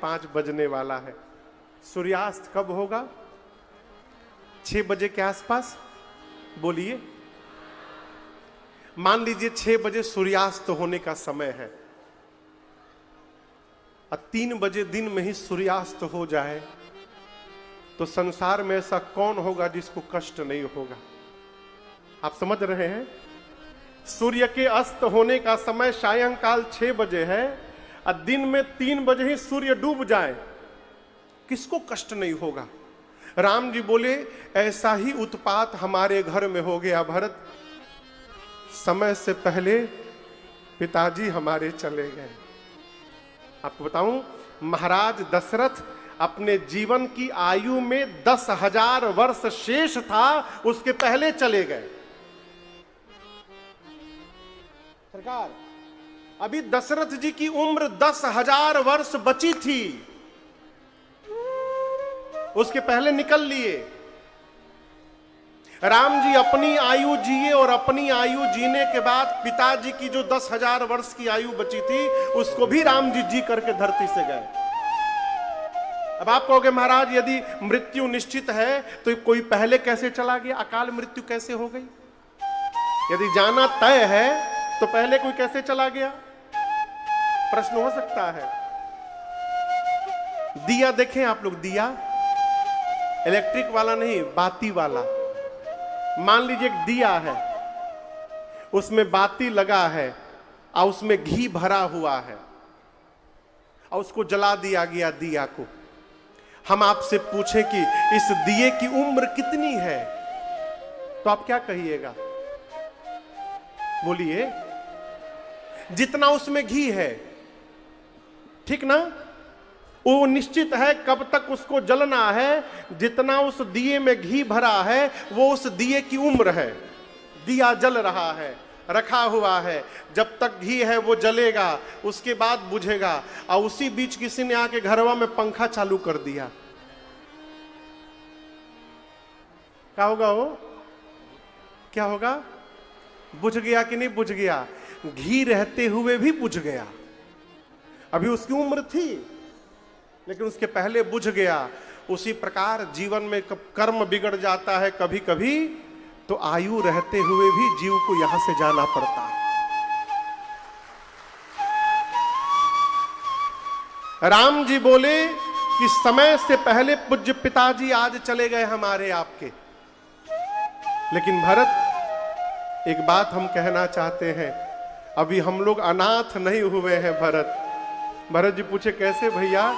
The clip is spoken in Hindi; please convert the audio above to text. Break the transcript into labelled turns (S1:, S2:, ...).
S1: 5 बजने वाला है। सूर्यास्त कब होगा? 6 बजे के आसपास। बोलिए, मान लीजिए 6 बजे सूर्यास्त होने का समय है और 3 बजे दिन में ही सूर्यास्त हो जाए तो संसार में ऐसा कौन होगा जिसको कष्ट नहीं होगा? आप समझ रहे हैं? सूर्य के अस्त होने का समय सायंकाल 6 बजे है और दिन में 3 बजे ही सूर्य डूब जाए, किसको कष्ट नहीं होगा? राम जी बोले, ऐसा ही उत्पात हमारे घर में हो गया भरत। समय से पहले पिताजी हमारे चले गए। आपको बताऊं, महाराज दशरथ अपने जीवन की आयु में 10,000 वर्ष शेष था, उसके पहले चले गए। सरकार, अभी दशरथ जी की उम्र 10,000 वर्ष बची थी, उसके पहले निकल लिए। राम जी अपनी आयु जिए और अपनी आयु जीने के बाद पिताजी की जो 10,000 वर्ष की आयु बची थी उसको भी राम जी जी करके धरती से गए। अब आप कहोगे महाराज यदि मृत्यु निश्चित है तो कोई पहले कैसे चला गया? अकाल मृत्यु कैसे हो गई? यदि जाना तय है तो पहले कोई कैसे चला गया? प्रश्न हो सकता है। दिया देखें आप लोग, दिया इलेक्ट्रिक वाला नहीं, बाती वाला। मान लीजिए एक दिया है, उसमें बाती लगा है और उसमें घी भरा हुआ है और उसको जला दिया गया दिया को। हम आपसे पूछें कि इस दिए की उम्र कितनी है तो आप क्या कहिएगा? बोलिए, जितना उसमें घी है, ठीक ना? वो निश्चित है कब तक उसको जलना है। जितना उस दिए में घी भरा है वो उस दिए की उम्र है। दिया जल रहा है, रखा हुआ है, जब तक घी है वो जलेगा, उसके बाद बुझेगा। और उसी बीच किसी ने आके घरवा में पंखा चालू कर दिया, क्या होगा? वो क्या होगा? बुझ गया कि नहीं बुझ गया? घी रहते हुए भी बुझ गया। अभी उसकी उम्र थी लेकिन उसके पहले बुझ गया। उसी प्रकार जीवन में कर्म बिगड़ जाता है कभी कभी, तो आयु रहते हुए भी जीव को यहां से जाना पड़ता है। राम जी बोले कि समय से पहले पूज्य पिताजी आज चले गए हमारे आपके। लेकिन भरत, एक बात हम कहना चाहते हैं, अभी हम लोग अनाथ नहीं हुए हैं भरत। भरत जी पूछे, कैसे भैया?